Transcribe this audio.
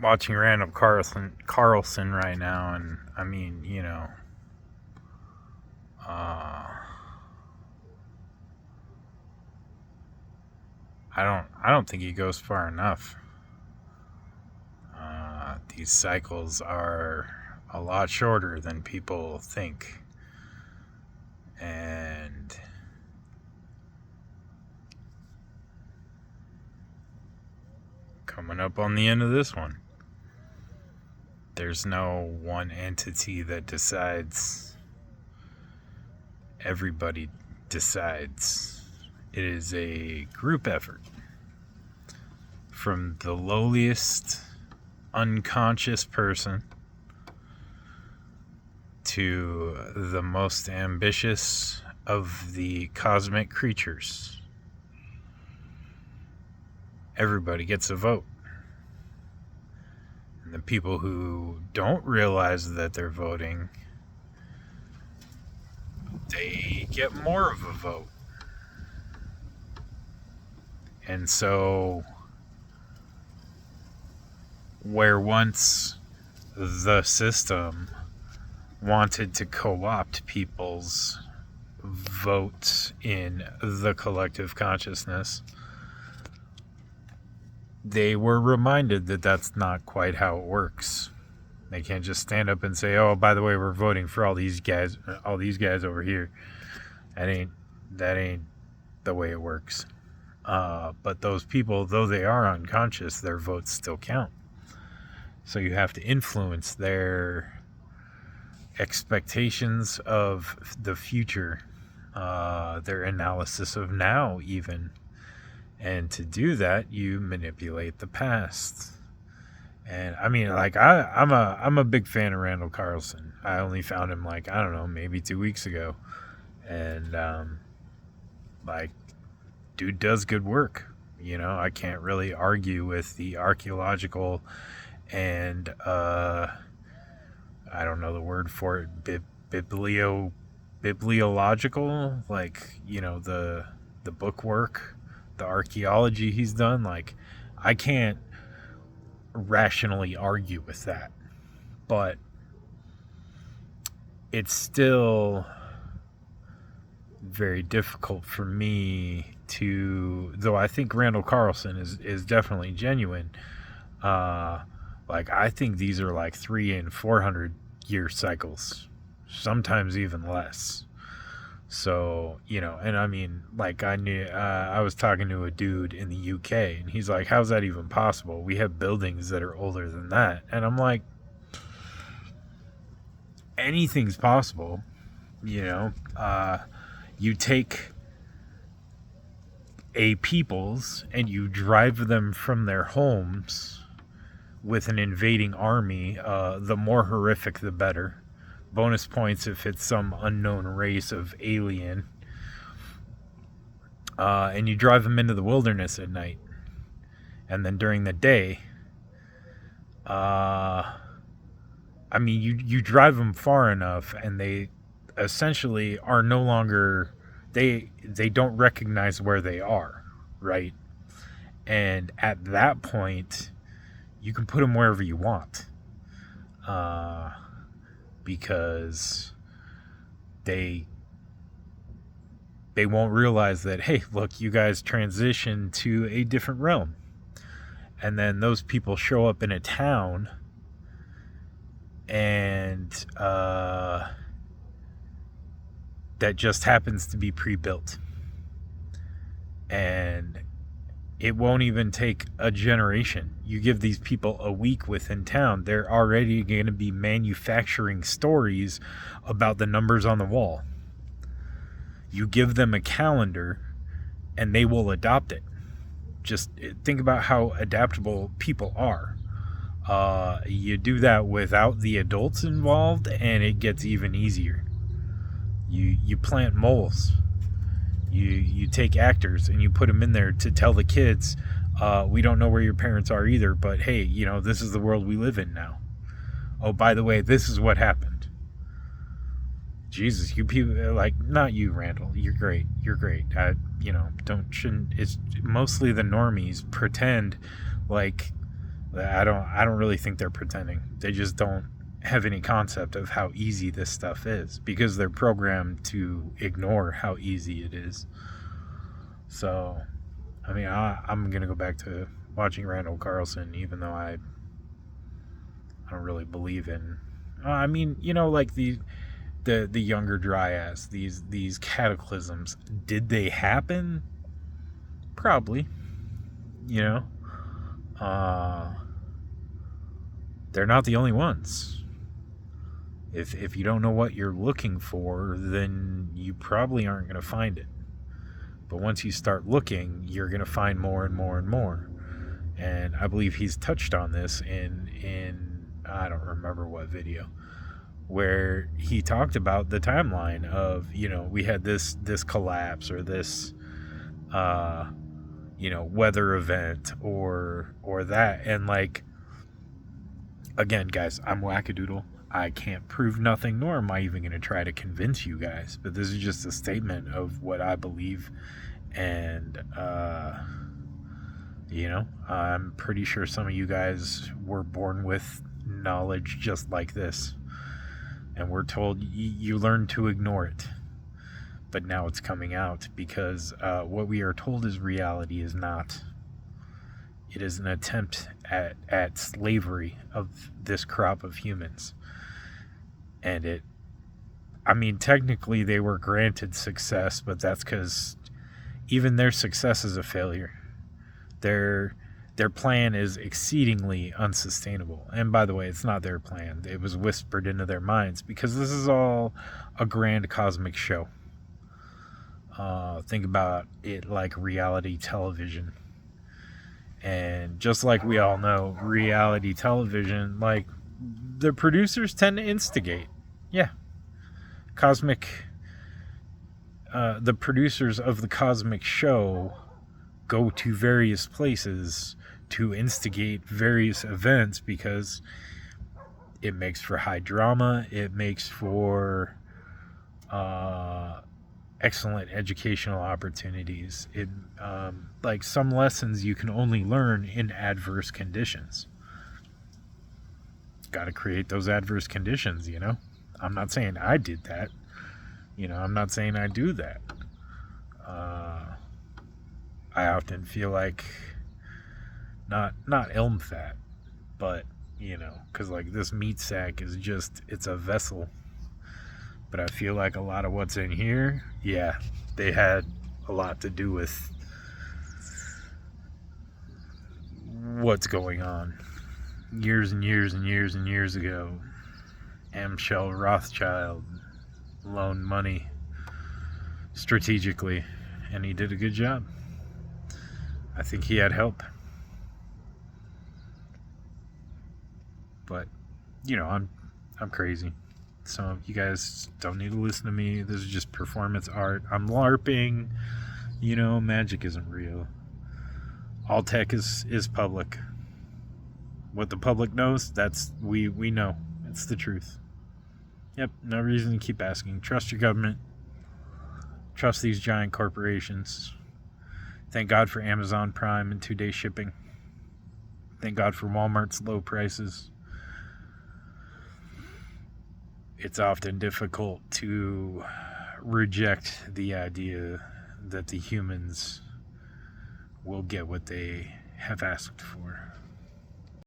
watching Randall Carlson right now, and I mean, uh, I don't think he goes far enough. These cycles are a lot shorter than people think, and coming up on the end of this one. There's no one entity that decides. Everybody decides. It is a group effort. From the lowliest unconscious person to the most ambitious of the cosmic creatures. Everybody gets a vote. And the people who don't realize that they're voting, they get more of a vote. And so, where once the system wanted to co-opt people's votes in the collective consciousness, they were reminded that that's not quite how it works. They can't just stand up and say, "Oh, by the way, we're voting for all these guys over here." That ain't the way it works. But those people, though they are unconscious, their votes still count. So you have to influence their expectations of the future, their analysis of now even. And to do that, you manipulate the past. And I mean, like, I'm a big fan of Randall Carlson. I only found him, like, I don't know, maybe 2 weeks ago. And like, dude does good work. I can't really argue with the archaeological and I don't know the word for it, bibliological, like, the book work, the archaeology he's done. Like, I can't rationally argue with that, but it's still very difficult for me to, though I think Randall Carlson is definitely genuine. Like, I think these are like 300 and 400 year cycles, sometimes even less. So, and I mean, like, I was talking to a dude in the UK, and he's like, "How's that even possible? We have buildings that are older than that." And I'm like, anything's possible. You take a peoples and you drive them from their homes with an invading army. The more horrific, the better. Bonus points if it's some unknown race of alien. And you drive them into the wilderness at night. And then during the day, I mean, you drive them far enough and they essentially are no longer, they don't recognize where they are, right? And at that point, you can put them wherever you want. Because they won't realize that, hey, look, you guys transition to a different realm. And then those people show up in a town and that just happens to be pre-built. And it won't even take a generation. You give these people a week within town, they're already going to be manufacturing stories about the numbers on the wall. You give them a calendar and they will adopt it. Just think about how adaptable people are. You do that without the adults involved and it gets even easier. You plant moles. You take actors and you put them in there to tell the kids, we don't know where your parents are either, but hey, this is the world we live in now. Oh, by the way, this is what happened. Jesus, you people, like, not you, Randall. You're great. It's mostly the normies pretend like I don't really think they're pretending. They just don't have any concept of how easy this stuff is because they're programmed to ignore how easy it is. So, I mean, I'm gonna go back to watching Randall Carlson, even though I don't really believe in. I mean, you know, like the younger dryads, these cataclysms. Did they happen? Probably. You know, they're not the only ones. If you don't know what you're looking for, then you probably aren't going to find it. But once you start looking, you're going to find more and more and more. And I believe he's touched on this in I don't remember what video, where he talked about the timeline of, you know, we had this collapse or this you know, weather event or that. And like, again, guys, I'm wackadoodle. I can't prove nothing, nor am I even going to try to convince you guys. But this is just a statement of what I believe. And, you know, I'm pretty sure some of you guys were born with knowledge just like this. And we're told you learn to ignore it. But now it's coming out because what we are told is reality is not. It is an attempt at slavery of this crop of humans. And I mean, technically they were granted success, but that's because even their success is a failure. Their plan is exceedingly unsustainable. And by the way, it's not their plan. It was whispered into their minds because this is all a grand cosmic show. Think about it like reality television. And just like we all know, reality television, like, the producers tend to instigate. Yeah. The producers of the cosmic show go to various places to instigate various events because it makes for high drama. It makes for excellent educational opportunities. It like some lessons you can only learn in adverse conditions. Got to create those adverse conditions, you know. I'm not saying I did that, you know. I'm not saying I do that. I often feel like not elm fat, but you know, because like this meat sack is just, it's a vessel. But I feel like a lot of what's in here, yeah, they had a lot to do with what's going on. Years and years and years and years ago, Amschel Rothschild loaned money strategically, and he did a good job. I think he had help. But, you know, I'm crazy. So you guys don't need to listen to me. This is just performance art. I'm LARPing. You know, magic isn't real. All tech is public. What the public knows, that's we know. It's the truth. Yep, no reason to keep asking. Trust your government. Trust these giant corporations. Thank God for Amazon Prime and 2-day shipping. Thank God for Walmart's low prices. It's often difficult to reject the idea that the humans will get what they have asked for.